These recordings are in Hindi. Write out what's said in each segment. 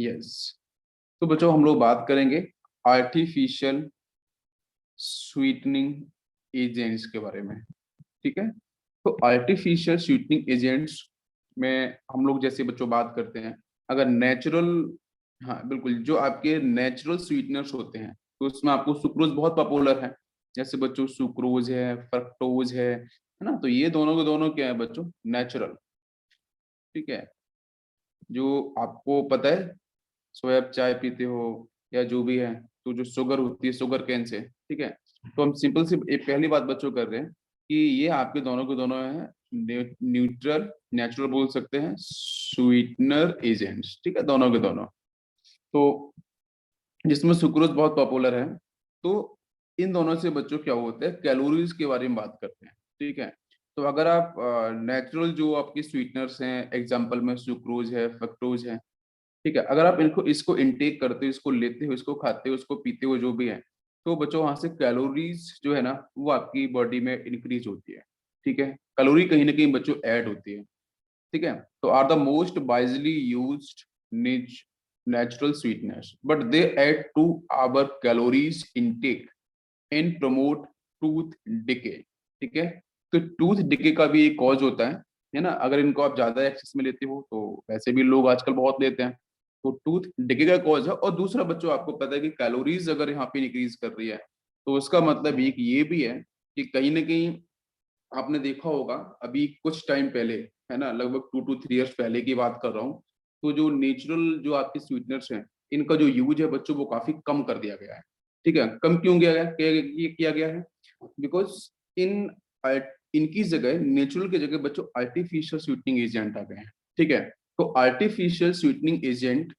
यस। तो बच्चों हम लोग बात करेंगे आर्टिफिशियल स्वीटनिंग एजेंट्स के बारे में। ठीक है। तो आर्टिफिशियल स्वीटनिंग एजेंट्स में हम लोग जैसे बच्चों बात करते हैं, अगर नेचुरल, हाँ बिल्कुल, जो आपके नेचुरल स्वीटनर्स होते हैं तो उसमें आपको सुक्रोज बहुत पॉपुलर है। जैसे बच्चों सुक्रोज है, फ्रक्टोज है ना। तो ये दोनों के दोनों क्या है बच्चों, नेचुरल। ठीक है। जो आपको पता है, सोया आप चाय पीते हो या जो भी है, तो जो शुगर होती है शुगर केन से, ठीक है। तो हम सिंपल सी एक पहली बात बच्चों कर रहे हैं कि ये आपके दोनों के दोनों है न्यूट्रल, नेचुरल बोल सकते हैं, स्वीटनर एजेंट्स। ठीक है, दोनों के दोनों। तो जिसमें सुक्रोज बहुत पॉपुलर है। तो इन दोनों से बच्चों क्या होता है, कैलोरीज के बारे में बात करते हैं। ठीक है। तो अगर आप नेचुरल जो आपके स्वीटनर्स हैं, एग्जांपल में सुक्रोज है, फ्रक्टोज है, ठीक है, अगर आप इनको इसको इनटेक करते हो, इसको लेते हो, इसको खाते हो, इसको पीते हो, जो भी है, तो बच्चों वहां से कैलोरीज जो है ना वो आपकी बॉडी में इंक्रीज होती है। ठीक है। कैलोरी कहीं ना कहीं बच्चों ऐड होती है। ठीक है। तो are the most widely used निच natural sweetness but they add to our calories intake and promote tooth decay. ठीक है। तो टूथ डिके का भी एक कॉज होता है ना। अगर इनको आप ज्यादा एक्सेस में लेते हो, तो वैसे भी लोग आजकल बहुत लेते हैं, तो टूथ डिके का कॉज है। और दूसरा बच्चों आपको पता है कि कैलोरीज अगर यहाँ पे इंक्रीज कर रही है, तो उसका मतलब एक ये भी है कि कहीं ना कहीं आपने देखा होगा अभी कुछ टाइम पहले, है ना, लगभग 2 to 3 years पहले की बात कर रहा हूँ, तो जो नेचुरल जो आपके स्वीटनर्स हैं, इनका जो यूज है बच्चों वो काफी कम कर दिया गया है। ठीक है। कम क्यों किया गया, ये किया गया है बिकॉज इन इनकी जगह, नेचुरल की जगह बच्चों आर्टिफिशियल स्वीटनिंग एजेंट आ गए हैं। ठीक है। तो आर्टिफिशियल स्वीटनिंग एजेंट,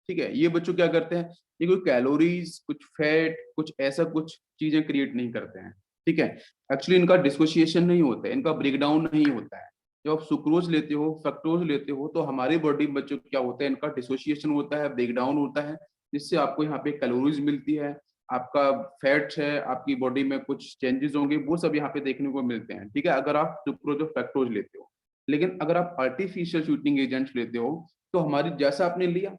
ठीक है, ये बच्चों क्या करते हैं, ये कोई कैलोरीज, कुछ फैट, कुछ ऐसा कुछ चीजें क्रिएट नहीं करते हैं। ठीक है। एक्चुअली इनका डिसोसिएशन नहीं होता है, इनका ब्रेकडाउन नहीं होता है। जब आप सुक्रोज लेते हो, फ्रक्टोज लेते हो, तो हमारी बॉडी में बच्चों क्या होता है, इनका डिसोसिएशन होता है, ब्रेकडाउन होता है, जिससे आपको यहाँ पे कैलोरीज मिलती है, आपका फैट्स है, आपकी बॉडी में कुछ चेंजेस होंगे, वो सब यहाँ पे देखने को मिलते हैं। ठीक है, अगर आप सुक्रोज और फ्रक्टोज लेते हो। लेकिन अगर आप आर्टिफिशियल स्वीटनिंग एजेंट्स लेते हो, तो हमारी जैसा आपने लिया,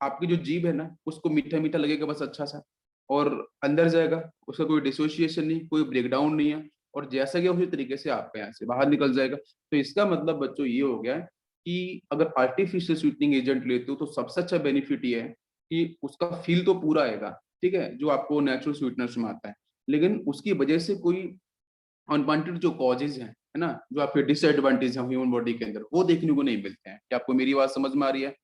आपकी जो जीभ है ना उसको मीठा मीठा लगेगा बस, अच्छा सा, और अंदर जाएगा, उसका कोई डिसोसिएशन नहीं, कोई ब्रेकडाउन नहीं है, और जैसा गया उसी तरीके से आपका यहाँ से बाहर निकल जाएगा। तो इसका मतलब बच्चों ये हो गया है कि अगर आर्टिफिशियल स्वीटनिंग एजेंट लेते हो तो सबसे अच्छा बेनिफिट ये है कि उसका फील तो पूरा आएगा, ठीक है, जो आपको नेचुरल स्वीटनर्स में आता है, लेकिन उसकी वजह से कोई अनवांटेड जो कॉजेज हैं, है ना, जो आपके डिसएडवांटेज है ह्यूमन बॉडी के अंदर, वो देखने को नहीं मिलते हैं। क्या आपको मेरी बात समझ में आ रही है?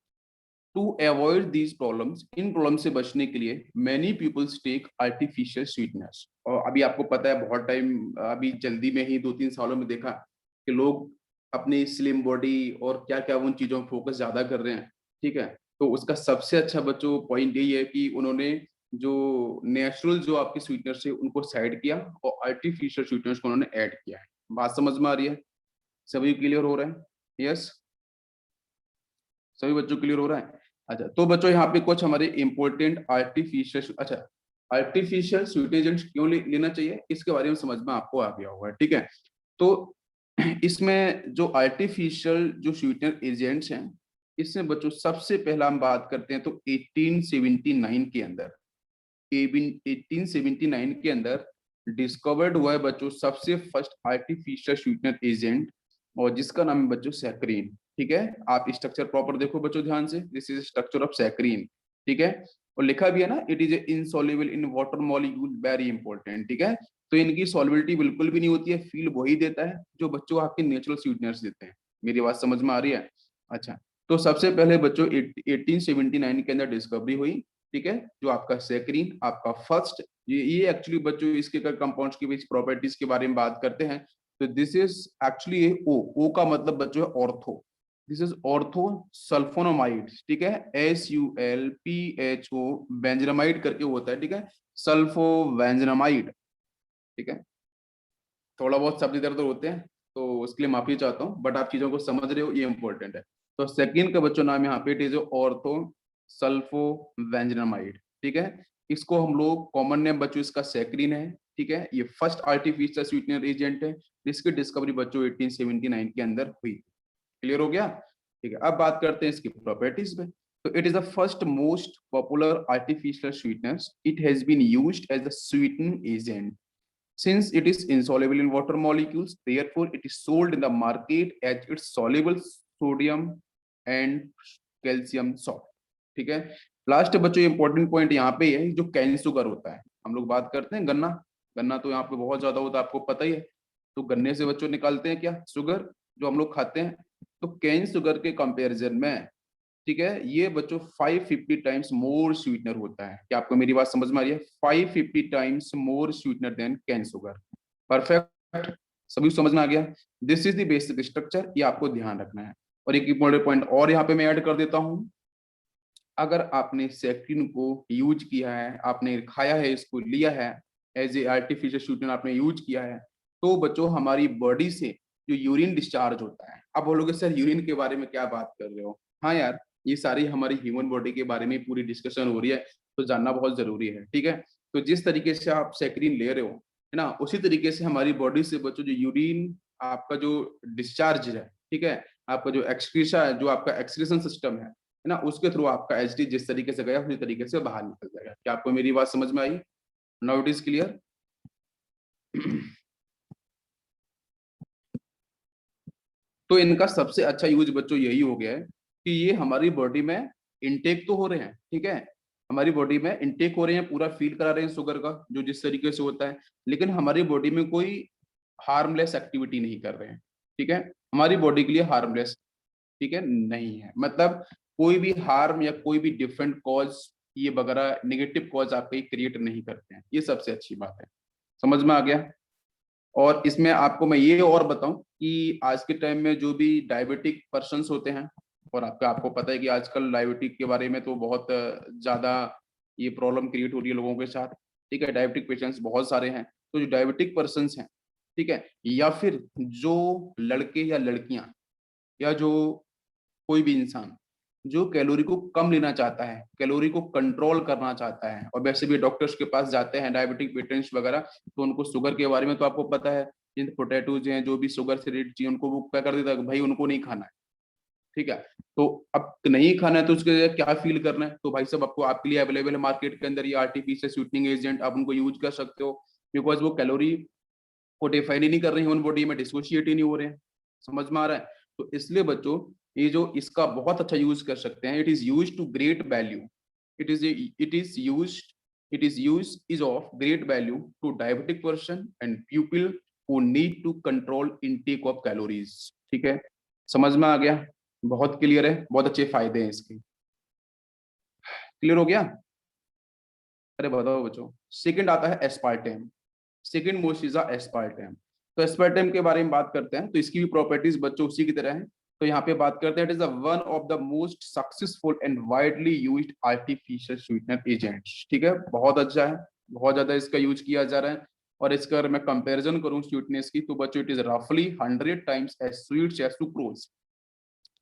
टू अवॉइड दीज प्रॉब्लम्स, इन प्रॉब्लम से बचने के लिए many peoples take artificial sweetness. और अभी आपको पता है बहुत टाइम, अभी जल्दी में ही 2-3 सालों में देखा कि लोग अपनी स्लिम बॉडी और क्या क्या उन चीजों पर फोकस ज्यादा कर रहे हैं। ठीक है। तो उसका सबसे अच्छा बच्चों पॉइंट यही है कि उन्होंने जो नेचुरल जो आपके स्वीटनर्स है उनको साइड किया और आर्टिफिशियल स्वीटनर्स को उन्होंने ऐड किया है। बात समझ में आ रही है? सभी क्लियर हो रहा है? यस, सभी बच्चों क्लियर हो रहा है? अच्छा, तो बच्चों यहाँ पे कुछ हमारे इंपॉर्टेंट आर्टिफिशियल, अच्छा, आर्टिफिशियल स्वीट एजेंट्स क्यों लेना चाहिए इसके बारे में समझ में आपको आ गया होगा। ठीक है। तो इसमें जो आर्टिफिशियल जो स्वीटनर एजेंट्स हैं, इसमें बच्चों सबसे पहला हम बात करते हैं तो 1879 के अंदर, 1879 के अंदर डिस्कवर्ड हुआ है बच्चों सबसे फर्स्ट आर्टिफिशियल स्वीटनर एजेंट, और जिसका नाम है बच्चों सैकरीन। ठीक है। आप स्ट्रक्चर प्रॉपर देखो बच्चों ध्यान से, this is structure of saccharin. ठीक है। और लिखा भी है ना, it is insoluble in water molecule, very important. ठीक है। तो इनकी सॉल्युबिलिटी बिल्कुल भी नहीं होती है, फील वही देता है जो बच्चों आपके नेचुरल स्वीटनर्स देते हैं। मेरी बात समझ में आ रही है? अच्छा, तो सबसे पहले बच्चों 1879 के अंदर डिस्कवरी हुई। ठीक है। जो आपका सैकरीन, आपका फर्स्ट, ये एक्चुअली बच्चों इसके कंपाउंड्स की प्रॉपर्टीज के बारे में बात करते हैं। तो दिस इज एक्चुअली ओ का मतलब बच्चों है ortho. This is ortho sulphonamide. ठीक है। SULPHO बेंजनामाइड करके होता है। ठीक है। Sulpho benzenamide. ठीक है। थोड़ा बहुत शब्द इधर उधर होते हैं तो उसके लिए माफी चाहता हूँ, बट आप चीजों को समझ रहे हो, ये इंपॉर्टेंट है। तो सेकंड का बच्चों नाम यहाँ पे इट इज ऑर्थो सल्फो वेंजनामाइड। ठीक है। इसको हम लोग कॉमन नेम बच्चों इसका सैकरीन है। ठीक है। ये फर्स्ट आर्टिफिशियल स्वीटनर एजेंट है, जिसकी डिस्कवरी बच्चों 1879 के अंदर हुई। क्लियर हो गया? ठीक है। अब बात करते हैं इसकी प्रॉपर्टीज में। So it is the first most popular artificial sweetness. It has been used as a sweetening agent. Since it is insoluble in water molecules, therefore it is sold in the market as its soluble sodium and calcium salt. ठीक है, लास्ट बच्चों इंपॉर्टेंट पॉइंट यहाँ पे है, जो कैन शुगर होता है, हम लोग बात करते हैं गन्ना, गन्ना तो यहाँ पे बहुत ज्यादा होता है, आपको पता ही है। तो गन्ने से बच्चों निकालते हैं क्या, शुगर, जो हम लोग खाते हैं। तो कैन शुगर के कंपैरिजन में, ठीक है, ये बच्चों 550 टाइम्स मोर स्वीटनर होता है। क्या आपको मेरी बात समझ में आ रही है? 550 times more sweetener than cane sugar. Perfect, सभी समझ में आ गया? This is the basic structure, ये आपको ध्यान रखना है। और एक इंपॉर्टेंट पॉइंट और यहाँ पे मैं ऐड कर देता हूँ, अगर आपने सेक्टिन को यूज किया है, आपने खाया है, इसको लिया है एज ए आर्टिफिशियल स्वीटनर आपने यूज किया है, तो बच्चों हमारी बॉडी से जो यूरिन डिस्चार्ज होता है, अब बोलोगे सर यूरिन के बारे में क्या बात कर रहे हो? हाँ यार, ये सारी हमारी ह्यूमन बॉडी के बारे में पूरी डिस्कशन हो रही है, तो जानना बहुत जरूरी है। ठीक है, तो जिस तरीके से आप सेक्रिन ले रहे हो, है ना, उसी तरीके से हमारी बॉडी से बच्चों जो यूरिन आपका जो डिस्चार्ज है, ठीक है, आपका जो एक्सक्रीशन है, जो आपका एक्सक्रीशन सिस्टम है ना, उसके थ्रू आपका एचडी जिस तरीके से गया उसी तरीके से बाहर निकल जाएगा। क्या आपको मेरी बात समझ में आई? Now it is clear. तो इनका सबसे अच्छा यूज बच्चों यही हो गया है कि ये हमारी बॉडी में इनटेक तो हो रहे हैं, ठीक है, हमारी बॉडी में इनटेक हो रहे हैं, पूरा फील करा रहे हैं शुगर का जो जिस तरीके से होता है, लेकिन हमारी बॉडी में कोई हार्मलेस एक्टिविटी नहीं कर रहे हैं। ठीक है, हमारी बॉडी के लिए हार्मलेस, ठीक है, नहीं है, मतलब कोई भी हार्म या कोई भी डिफरेंट कॉज ये वगैरह नेगेटिव कॉज आपके क्रिएट नहीं करते हैं, ये सबसे अच्छी बात है। समझ में आ गया? और इसमें आपको मैं ये और बताऊं कि आज के टाइम में जो भी डायबिटिक पर्सन्स होते हैं, और आपको पता है कि आजकल डायबिटिक के बारे में तो बहुत ज्यादा ये प्रॉब्लम क्रिएट हो रही है लोगों के साथ। ठीक है, डायबिटिक पेशेंट्स बहुत सारे हैं, तो जो डायबिटिक पर्सन्स हैं, ठीक है, या फिर जो लड़के या लड़कियां या जो कोई भी इंसान जो कैलोरी को कम लेना चाहता है, कैलोरी को कंट्रोल करना चाहता है, और वैसे भी डॉक्टर्स के पास जाते हैं डायबिटिक पेशेंट्स वगैरह, तो उनको शुगर के बारे में तो आपको पता है, जिन पोटैटोज हैं जो भी शुगर से रिलेटेड चीज, उनको वो क्या कर देता है, भाई उनको नहीं खाना है। ठीक है, तो अब नहीं खाना है तो उसके लिए क्या फील करना है, तो भाई साहब आपको आपके लिए अवेलेबल है मार्केट के अंदर ये आर्टिफिशियल स्वीटनिंग एजेंट, आप उनको यूज कर सकते हो, बिकॉज वो कैलोरी को डिफाइन ही नहीं कर रही है, ह्यूमन बॉडी में डिसोशिएट ही नहीं हो रहे हैं। समझ में आ रहा है? तो इसलिए बच्चों ये जो इसका बहुत अच्छा यूज कर सकते हैं, it is use to great value, it is is of great value to diabetic person and people who need to control intake of calories. ठीक है, समझ में आ गया? बहुत क्लियर है, बहुत अच्छे फायदे हैं इसके। क्लियर हो गया? अरे बताओ बच्चों, सेकंड आता है aspartame. Second most is aspartame. तो एस्पार्टेम के बारे में बात करते हैं, तो इसकी भी प्रॉपर्टीज बच्चों उसी की तरह है। तो यहाँ पे बात करते हैं, it is one of the most successful and widely used artificial sweetener agents. ठीक है, बहुत अच्छा है, बहुत ज्यादा इसका यूज किया जा रहा है। और इसका अगर मैं कंपैरिजन करूं स्वीटनेस की, तो बच्चों इट इज रफली 100 times as sweet as sucrose.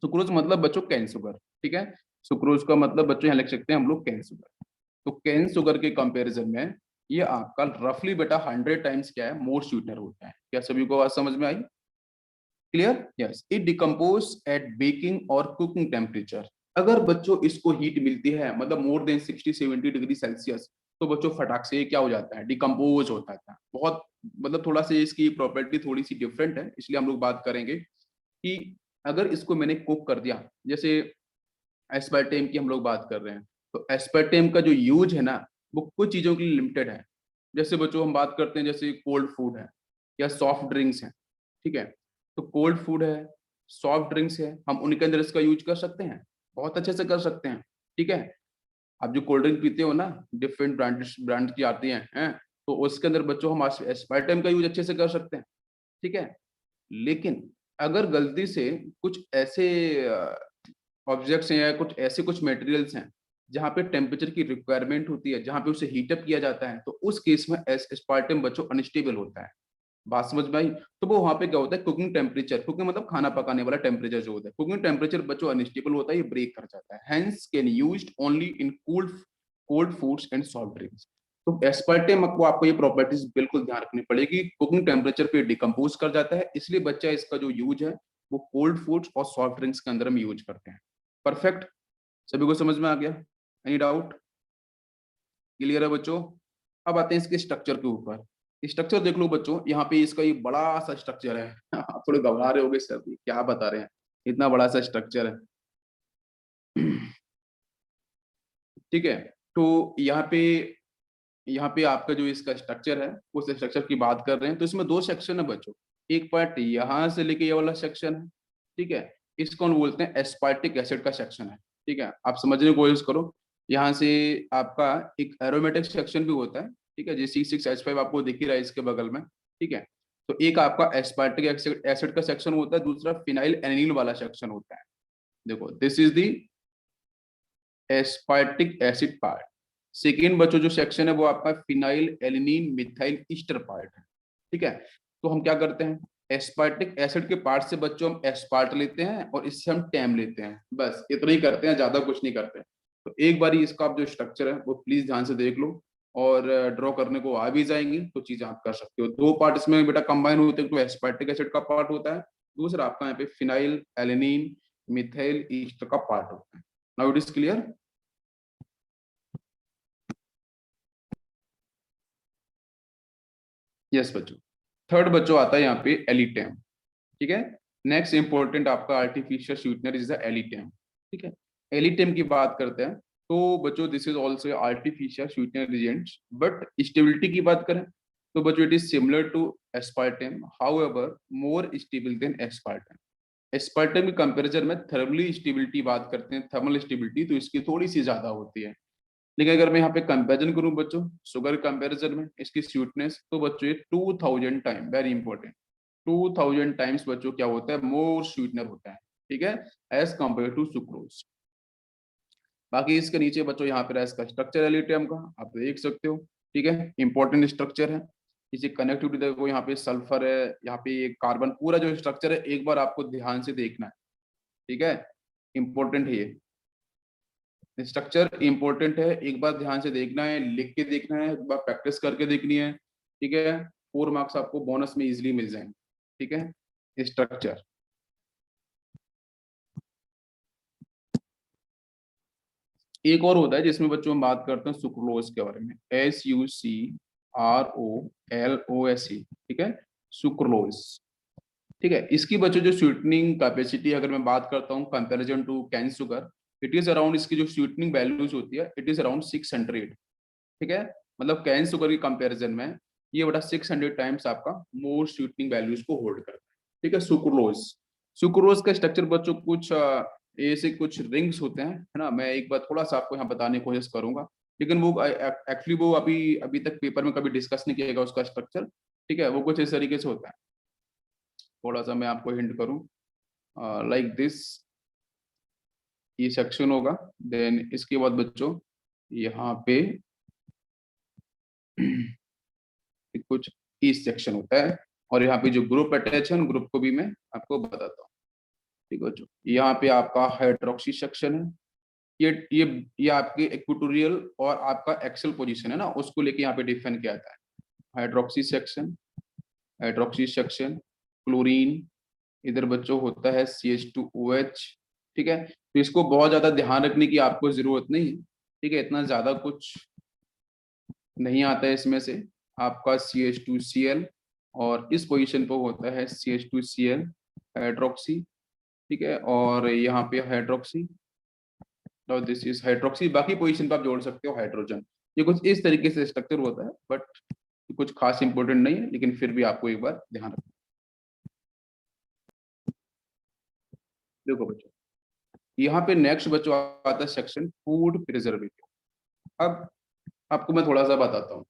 Sucrose मतलब बच्चों कैन शुगर। ठीक है, सुक्रोज का मतलब बच्चों यहाँ लिख सकते हैं हम लोग कैन शुगर। तो कैन शुगर के कंपैरिजन में ये आपका रफली बेटा 100 टाइम्स क्या है, मोर स्वीटनर होता है। क्या सभी को बात समझ में आई? Clear? Yes, it decompose at baking और कुकिंग टेम्परेचर। अगर बच्चों इसको हीट मिलती है, मतलब मोर देन 60-70 डिग्री सेल्सियस, तो बच्चों फटाक से क्या हो जाता है, डिकम्पोज होता था बहुत। मतलब थोड़ा सा इसकी प्रॉपर्टी थोड़ी सी डिफरेंट है, इसलिए हम लोग बात करेंगे कि अगर इसको मैंने कुक कर दिया, जैसे एस्पार्टेम की हम लोग बात कर रहे हैं, तो एस्पार्टेम का जो यूज है ना, वो कुछ चीजों के लिए लिमिटेड है। जैसे बच्चों हम बात करते हैं, जैसे कोल्ड फूड है या सॉफ्ट ड्रिंक्स है। ठीक है, तो कोल्ड फूड है, सॉफ्ट ड्रिंक्स है, हम उनके अंदर इसका यूज कर सकते हैं, बहुत अच्छे से कर सकते हैं। ठीक है, आप जो कोल्ड ड्रिंक पीते हो ना, डिफरेंट ब्रांड की आती हैं, तो उसके अंदर बच्चों हम एस्पार्टेम का यूज अच्छे से कर सकते हैं। ठीक है, लेकिन अगर गलती से कुछ ऐसे ऑब्जेक्ट्स हैं या कुछ मटेरियल्स हैं जहाँ पे टेम्परेचर की रिक्वायरमेंट होती है, जहाँ पे उसे हीटअप किया जाता है, तो उस केस में एस्पार्टम बच्चों अनस्टेबल होता है। बात समझ में आई? तो वो वहां पे क्या होता है, कुकिंग टेम्परेचर, कुकिंग मतलब खाना पकाने वाला टेम्परेचर जो होता है, कुकिंग टेम्परेचर बच्चों अनस्टेबल होता है, ये ब्रेक कर जाता है। Hence can used only in cold foods and soft drinks. तो एस्पार्टेम आपको ये प्रॉपर्टीज बिल्कुल ध्यान रखनी पड़ेगी, कुकिंग टेम्परेचर पे डिकम्पोज कर जाता है, इसलिए बच्चा इसका जो यूज है वो कोल्ड फूड्स और सॉफ्ट ड्रिंक्स के अंदर हम यूज करते हैं। परफेक्ट। सभी को समझ में आ गया? Any doubt? क्लियर है बच्चों? अब आते हैं इसके स्ट्रक्चर के ऊपर। स्ट्रक्चर देख लो बच्चों, यहाँ पे इसका ये बड़ा सा स्ट्रक्चर है। आप थोड़े घबरा रहे होगे सर, ये क्या बता रहे हैं, इतना बड़ा सा स्ट्रक्चर है। ठीक है, तो यहाँ पे आपका जो इसका स्ट्रक्चर है, उस स्ट्रक्चर की बात कर रहे हैं। तो इसमें दो सेक्शन है बच्चों, एक पार्ट यहाँ से लेके ये वाला सेक्शन है। ठीक है, इसको हम बोलते हैं एस्पार्टिक एसिड का सेक्शन है। ठीक है, आप समझने की कोशिश करो। यहाँ से आपका एक एरोमेटिक सेक्शन भी होता है। ठीक है, जी C6H5 आपको दिख ही रहा है इसके बगल में। ठीक है, तो एक आपका एस्पार्टिक एसिड का सेक्शन होता है, दूसरा फिनाइल एनिलीन वाला सेक्शन होता है। देखो, this is the aspartic acid part. Second बच्चों जो सेक्शन है वो आपका phenyl alanine methyl Easter part है। ठीक है, तो हम क्या करते हैं, एस्पार्टिक एसिड के पार्ट से बच्चों हम एस्पार्ट लेते हैं और इससे हम टैम लेते हैं, बस इतना ही करते हैं, ज्यादा कुछ नहीं करते। तो एक बार इसका आप जो स्ट्रक्चर है वो प्लीज ध्यान से देख लो, और ड्रॉ करने को आ भी जाएंगी तो चीजें आप कर सकते हो। दो पार्ट इसमें बेटा कंबाइन होते हैं, तो एस्पार्टिक एसिड का पार्ट होता है, दूसरा आपका यहाँ पे फिनाइल एलिनीन मिथाइल ईस्टर का पार्ट होता है। Now it is clear? Yes बच्चों। थर्ड बच्चों आता है यहाँ पे एलिटेम। ठीक है, नेक्स्ट इंपॉर्टेंट आपका artificial sweetener is the alitame. ठीक है, एलिटेम की बात करते हैं। तो बच्चों this is also artificial sweetener agents, but stability की बात करें तो बच्चों it is similar to aspartame, however more stable than aspartame. Aspartame के कंपैरिजन में थर्मली स्टेबिलिटी बात करते हैं, थर्मल स्टेबिलिटी तो इसकी थोड़ी सी ज्यादा होती है। लेकिन अगर मैं यहाँ पे कंपेरिजन करूं बच्चों, शुगर कंपेरिजन में इसकी स्वीटनेस, तो बच्चों ये 2000 टाइम, वेरी इंपॉर्टेंट, 2000 टाइम्स बच्चों क्या होता है, मोर स्वीटनर होता है। ठीक है, एज कंपेयर टू सुक्रोज। बाकी इसके नीचे बच्चों यहाँ पे इसका स्ट्रक्चर है लिथियम का, आप देख सकते हो। ठीक है, इंपॉर्टेंट स्ट्रक्चर है। इसी कनेक्टिविटी देखो, यहाँ पे सल्फर है, यहाँ पे ये कार्बन, पूरा जो स्ट्रक्चर है एक बार आपको ध्यान से देखना है। ठीक है, इंपॉर्टेंट है ये स्ट्रक्चर, इंपॉर्टेंट है, एक बार ध्यान से देखना है, लिख के देखना है, एक बार प्रैक्टिस करके देखनी है। ठीक है, 4 मार्क्स आपको बोनस में इजीली मिल जाएंगे। ठीक है, स्ट्रक्चर। एक और होता है जिसमें बच्चों हम बात करते हैं सुक्रोज के बारे में, SUCROLOSE। ठीक है, सुक्रोज। ठीक है, इसकी बच्चों जो स्वीटनिंग कैपेसिटी अगर मैं बात करता हूँ comparison to cane sugar, it is around, इसकी जो स्वीटनिंग वैल्यूज होती है इट इज अराउंड 600। ठीक है, मतलब कैन शुगर की कंपैरिजन में ये बड़ा 600 टाइम्स आपका मोर स्वीटनिंग वैल्यूज को होल्ड करता है। ठीक है, सुक्रोज। सुक्रोज का स्ट्रक्चर बच्चों कुछ ऐसे कुछ रिंग्स होते हैं, है ना, मैं एक बार थोड़ा सा आपको यहाँ बताने की कोशिश करूंगा, लेकिन वो एक्चुअली वो अभी अभी तक पेपर में कभी डिस्कस नहीं किया गया उसका स्ट्रक्चर। ठीक है, वो कुछ इस तरीके से होता है, थोड़ा सा मैं आपको हिंट करूं, लाइक दिस, ये सेक्शन होगा, देन इसके बाद बच्चों यहाँ पे कुछ इस सेक्शन होता है, और यहाँ पे जो ग्रुप अटैच है ग्रुप को भी मैं आपको बताता हूँ। ठीक है बच्चों, यहाँ पे आपका हाइड्रोक्सी सेक्शन है, ये आपके इक्वेटोरियल और आपका एक्सल पोजीशन है ना, उसको लेके यहाँ पे डिफाइन किया जाता है। Hydroxy section, hydroxy section, chlorine, इधर बच्चों होता है CH2OH। ठीक है, तो इसको बहुत ज्यादा ध्यान रखने की आपको जरूरत नहीं। ठीक है, इतना ज्यादा कुछ नहीं आता है इसमें से। आपका CH2Cl, और इस पोजीशन पर होता है CH2Cl हाइड्रोक्सी। ठीक है, और यहाँ पे हाइड्रोक्सी, और दिस इज हाइड्रोक्सी, बाकी पोजीशन पे आप जोड़ सकते हो हाइड्रोजन। ये कुछ इस तरीके से स्ट्रक्चर होता है, बट कुछ खास इंपॉर्टेंट नहीं है, लेकिन फिर भी आपको एक बार ध्यान रखना। देखो बच्चों, यहाँ पे नेक्स्ट बच्चों आता है सेक्शन फूड प्रिजर्वेटिव। अब आपको मैं थोड़ा सा बताता हूँ,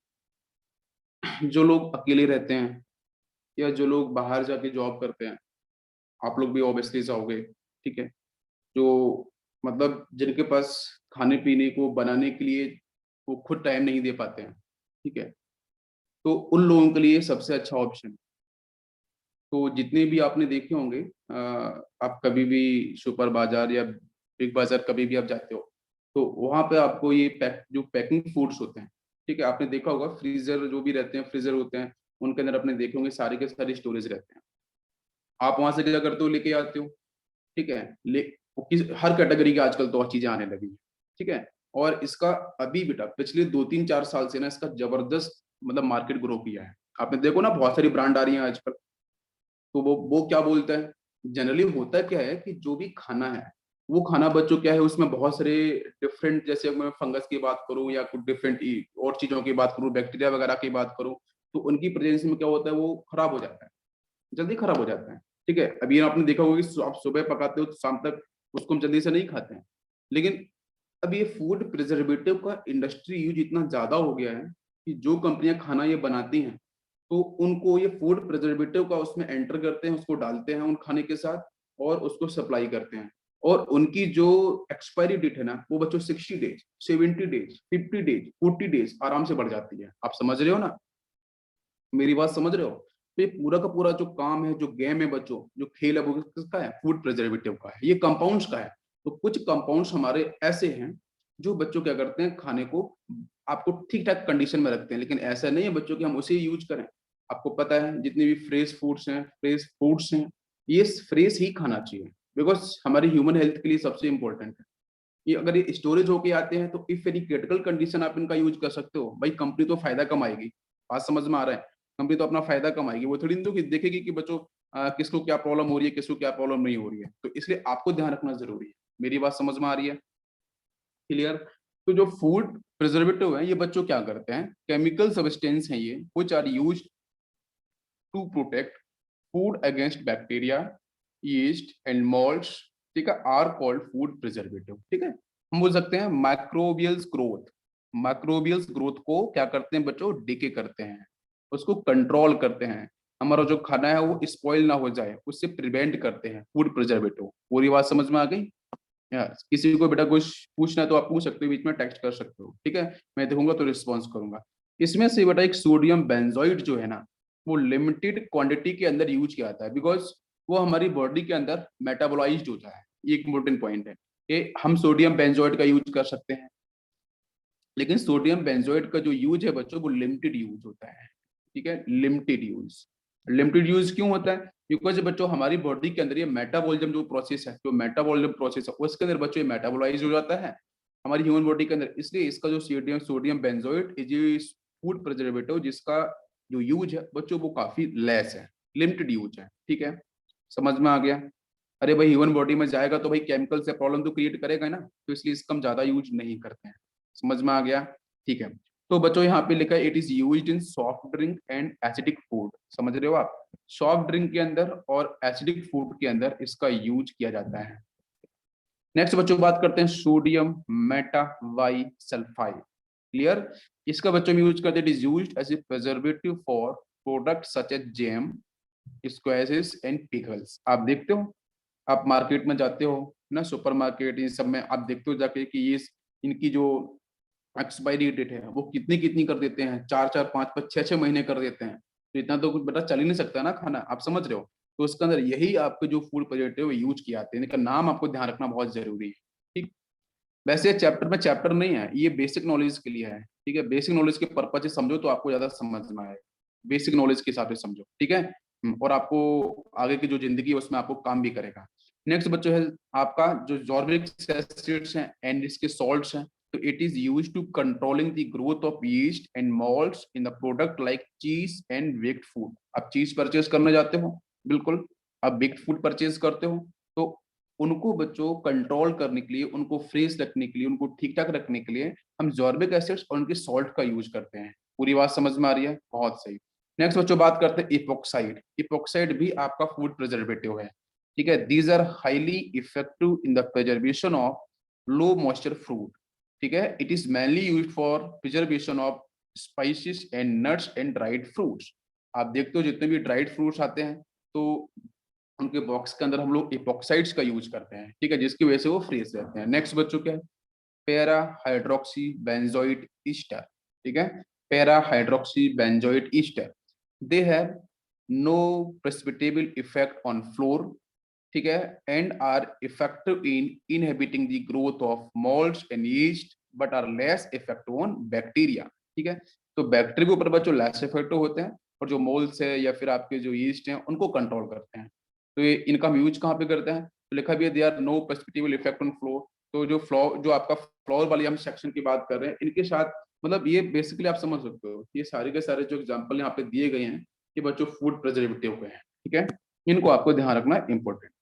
जो लोग अकेले रहते हैं या जो लोग बाहर जाके जॉब करते हैं, आप लोग भी ऑब्वियसली जाओगे। ठीक है, जो मतलब जिनके पास खाने पीने को बनाने के लिए वो खुद टाइम नहीं दे पाते हैं। ठीक है, तो उन लोगों के लिए सबसे अच्छा ऑप्शन, तो जितने भी आपने देखे होंगे, आप कभी भी सुपर बाजार या बिग बाजार कभी भी आप जाते हो, तो वहां पे आपको ये जो पैकिंग फूड्स होते हैं, ठीक है, आपने देखा होगा फ्रीजर जो भी रहते हैं, फ्रीजर होते हैं, उनके अंदर आपने देखे होंगे सारे के सारे स्टोरेज रहते हैं। आप वहां से क्या करते हो, लेके आते हो। ठीक है, वो किस हर कैटेगरी के आजकल तो चीजें आने लगी हैं, ठीक है। और इसका अभी बेटा पिछले 2 3 4 साल से ना इसका जबरदस्त मतलब मार्केट ग्रो किया है। आपने देखो ना बहुत सारी ब्रांड आ रही है आजकल। तो वो क्या बोलता है, जनरली होता क्या है कि जो भी खाना है वो खाना बच्चों क्या है उसमें बहुत सारे डिफरेंट, जैसे मैं फंगस की बात करूं या कुछ डिफरेंट और चीजों की बात करूं, बैक्टीरिया वगैरह की बात करूं, तो उनकी प्रेजेंस में क्या होता है वो खराब हो जाता है, जल्दी खराब हो जाता है, ठीक है। अभी आपने देखा होगा कि आप सुबह पकाते हो तो शाम तक उसको हम जल्दी से नहीं खाते हैं। लेकिन अब ये फूड प्रिजर्वेटिव का इंडस्ट्री यूज इतना ज्यादा हो गया है कि जो कंपनियां खाना ये बनाती हैं तो उनको ये फूड प्रिजर्वेटिव का उसमें एंटर करते हैं, उसको डालते हैं उन खाने के साथ और उसको सप्लाई करते हैं। और उनकी जो एक्सपायरी डेट है ना वो बच्चों 60 डेज, 70 डेज, 50 डेज, 40 डेज आराम से बढ़ जाती है। आप समझ रहे हो ना, मेरी बात समझ रहे हो। तो ये पूरा का पूरा जो काम है, जो गेम है बच्चों, जो खेल है वो किसका है, फूड प्रिजर्वेटिव का है, ये कंपाउंड्स का है। तो कुछ कंपाउंड्स हमारे ऐसे हैं जो बच्चों क्या करते हैं खाने को आपको ठीक ठाक कंडीशन में रखते हैं, लेकिन ऐसा नहीं है बच्चों कि हम उसे यूज करें। आपको पता है जितने भी फ्रेश फूड्स हैं ये फ्रेश ही खाना चाहिए, बिकॉज हमारी ह्यूमन हेल्थ के लिए सबसे इंपॉर्टेंट है। ये अगर ये स्टोरेज होके आते हैं तो इफ एनी क्रिटिकल कंडीशन आप इनका यूज कर सकते हो, भाई कंपनी तो फायदा कमाएगी। बात समझ में आ रहा है, कंपनी तो अपना फायदा कमाएगी, वो थोड़ी नहीं देखेगी कि बच्चों किसको क्या प्रॉब्लम हो रही है, किसको क्या प्रॉब्लम नहीं हो रही है। तो इसलिए आपको ध्यान रखना जरूरी है। मेरी बात समझ में आ रही है, क्लियर। तो जो फूड प्रिजर्वेटिव है ये बच्चों क्या करते हैं, केमिकल सब्सटेंस है ये which are used to protect food against bacteria, yeast and moulds, ठीक है, आर कॉल्ड फूड प्रिजर्वेटिव, ठीक है। हम बोल सकते हैं माइक्रोबियल्स ग्रोथ, माइक्रोबियल्स ग्रोथ को क्या करते हैं बच्चों, डिके करते हैं, उसको कंट्रोल करते हैं, हमारा जो खाना है वो स्पॉइल ना हो जाए उससे प्रिवेंट करते हैं फूड प्रिजर्वेटिव। पूरी बात समझ में आ गई। यार किसी को बेटा कुछ पूछना है तो आप पूछ सकते हो, बीच में टेक्स्ट कर सकते हो, ठीक है, मैं देखूंगा तो रिस्पॉन्स करूंगा। इसमें से बेटा एक सोडियम बेंजोइड जो है ना वो लिमिटेड क्वांटिटी के अंदर यूज किया जाता है, बिकॉज वो हमारी बॉडी के अंदर मेटाबोलाइज्ड होता है। ये एक इम्पोर्टेंट पॉइंट है कि हम सोडियम बेंजोइड का यूज कर सकते हैं, लेकिन सोडियम बेंजोइड का जो यूज है बच्चों वो लिमिटेड यूज होता है, ठीक है, लिमिटेड यूज। लिमिटेड यूज क्यों होता है, बिकॉज बच्चों हमारी बॉडी के अंदर ये मेटाबॉलिज्म जो प्रोसेस है, जो मेटाबॉलिज्म प्रोसेस है उसके अंदर बच्चों ये मेटाबोलाइज हो जाता है हमारी ह्यूमन बॉडी के अंदर। इसलिए इसका जो sodium sodium benzoate is food preservative जिसका जो यूज है बच्चों वो काफी लेस है, लिमिटेड यूज है, ठीक है। समझ में आ गया। अरे भाई ह्यूमन बॉडी में जाएगा तो भाई केमिकल से प्रॉब्लम तो क्रिएट करेगा ना, तो इसलिए इसका हम ज्यादा यूज नहीं करते हैं। समझ में आ गया, ठीक है। तो बच्चों यहाँ पे लिखा है it is used in soft drink and acidic food, समझ रहे हो आप, सॉफ्ट ड्रिंक के अंदर और एसिडिक फूड के अंदर इसका यूज किया जाता है। नेक्स्ट बच्चों बात करते हैं सोडियम मेटावाई सल्फाइड, क्लियर। इसका बच्चों में यूज करते हैं, it is used as a preservative for product such as jam, squashes and pickles. आप देखते हो, आप मार्केट में जाते हो ना, सुपर मार्केट इन सब में आप देखते हो जाके कि ये इनकी जो एक्सपायरी डेट है वो कितनी कितनी कर देते हैं, 4 4 5 5 6 6 महीने कर देते हैं। तो इतना तो कुछ बेटा चल ही नहीं सकता ना खाना, आप समझ रहे हो। तो उसके अंदर यही आपके जो फूड प्रिजर्वेटिव यूज किए आते हैं, इनका नाम आपको ध्यान रखना बहुत जरूरी है, ठीक। वैसे चैप्टर में चैप्टर नहीं है, ये बेसिक नॉलेज के लिए है, ठीक है, बेसिक नॉलेज के पर्पज से समझो तो आपको ज्यादा समझ में आए, बेसिक नॉलेज के हिसाब से समझो, ठीक है। और आपको आगे की जो जिंदगी है उसमें आपको काम भी करेगा। नेक्स्ट बच्चों है आपका जो जॉर्बिक एसिड्स हैं एंड इसके सॉल्ट्स हैं, तो it is use to controlling the growth of yeast and moulds in the product like cheese and baked food. आप चीज परचेज करने जाते हो, बिल्कुल, आप बेक्ड फूड परचेज करते हो, तो उनको बच्चों कंट्रोल करने के लिए, उनको फ्रेश रखने के लिए, उनको ठीक ठाक रखने के लिए हम जॉर्बिक एसिड्स और उनके सॉल्ट का यूज करते हैं। पूरी बात समझ में आ रही है, बहुत सही। नेक्स्ट बच्चों बात करते हैं इपोक्साइड। इपोक्साइड भी आपका फूड प्रिजर्वेटिव है, ठीक है। These are highly effective in the preservation of low moisture fruit, ठीक है। It is mainly use for preservation of spices and nuts and dried fruits. आप देखते हो जितने भी ड्राइड फ्रूट्स आते हैं तो उनके बॉक्स के अंदर हम लोग इपोक्साइड्स का यूज करते हैं, ठीक है, जिसकी वजह से वो फ्रेश रहते हैं। नेक्स्ट बच्चों क्या है, पैरा हाइड्रोक्सी बेंजोइट ईस्टर, ठीक है, para hydroxy benzoate ester, they have no precipitable effect on flour, ठीक है, and are effective in inhibiting the growth of moulds and yeast but are less effective on bacteria, ठीक है। तो बैक्टीरिया के ऊपर बच्चों लेस इफेक्टिव होते हैं और जो मोल्ड्स है या फिर आपके जो यीस्ट हैं उनको कंट्रोल करते हैं। तो ये इनका हम यूज कहाँ पे करते हैं, तो लिखा भी है they are no perspectival effect on flow. तो जो जो आपका फ्लोर वाली हम सेक्शन की बात कर रहे हैं, इनके साथ मतलब ये बेसिकली आप समझ सकते हो, ये सारे के सारे जो एग्जाम्पल यहाँ पे दिए गए हैं ये बच्चों फूड प्रिजर्वेटिव के हैं, ठीक है, इनको आपको ध्यान रखना इंपॉर्टेंट।